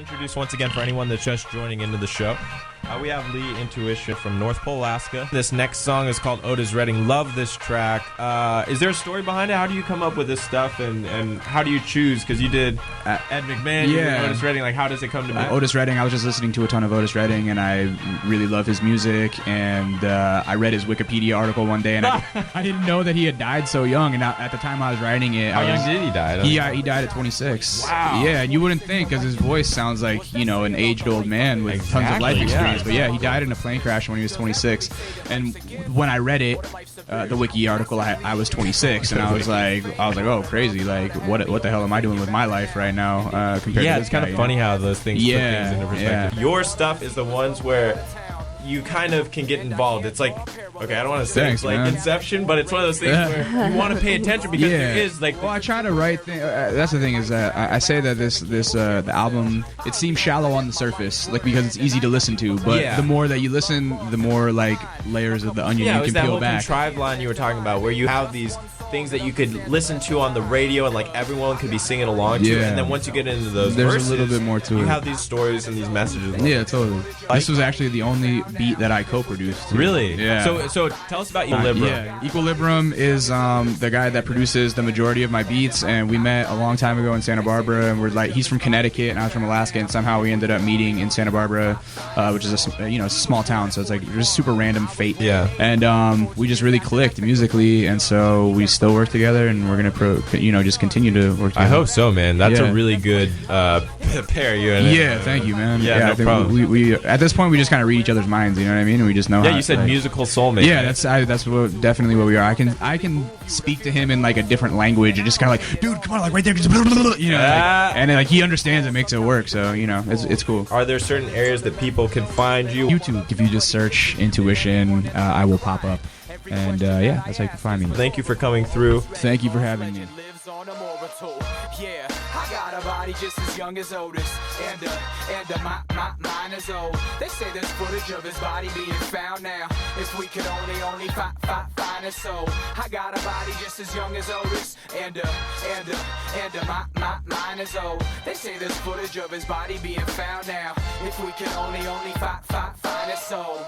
introduce once again for anyone that's just joining into the show. We have Lee Intuition from North Pole, Alaska. This next song is called Otis Redding. Love this track. Is there a story behind it? How do you come up with this stuff, and how do you choose? Because you did Ed McMahon, you did Otis Redding. Like, how does it come to be? Otis Redding, I was just listening to a ton of Otis Redding, and I really love his music, and I read his Wikipedia article one day, and I didn't know that he had died so young, and at the time I was writing it... How young did he die? He died at 26. Wow. Yeah, and you wouldn't think, because his voice sounds like, you know, an aged-old man with tons of life experience. But yeah, he died in a plane crash when he was 26. And when I read it, the wiki article, I was 26, and I was like, oh, crazy! Like, what the hell am I doing with my life right now? Compared to this it's kind of funny how those things put things into perspective. Yeah. Your stuff is the ones where you kind of can get involved. It's like, okay, I don't want to say it's like Inception, but it's one of those things where you want to pay attention because there is like. Well, I try to write things. That's the thing is that I say that the album, it seems shallow on the surface, like because it's easy to listen to, but the more that you listen, the more like layers of the onion you can peel back. Yeah, it was that whole contrived line you were talking about, where you have these things that you could listen to on the radio and like everyone could be singing along to, and then once you get into those verses, a little bit more to it. You have these stories and these messages. Yeah, totally. This was actually the only beat that I co-produced. Really? Yeah. So tell us about Equalibrum. Equalibrum is the guy that produces the majority of my beats, and we met a long time ago in Santa Barbara, and we're like, he's from Connecticut and I was from Alaska, and somehow we ended up meeting in Santa Barbara, which is a small town, so it's like just super random fate. Yeah. And we just really clicked musically, and so we still work together, and we're gonna just continue to work together. I hope so, man. That's a really good pair, you and thank you, man. Yeah, no problem. We at this point we just kind of read each other's minds, you know what I mean? And we just know. Yeah, you said musical soulmate. Yeah, that's definitely what we are. I can speak to him in like a different language and just kind of like, dude, come on, like right there, you know, and then like he understands and makes it work. So you know, it's cool. Are there certain areas that people can find you? YouTube. If you just search Intuition, I will pop up. And that's how you can find me. Thank you for coming through. Thank you for having me. Yeah, I got a body just as young as Otis, and mine is old. They say there's footage of his body being found now. If we could only find his soul. I got a body just as young as Otis, and mine is old. They say there's footage of his body being found now. If we could only find his soul.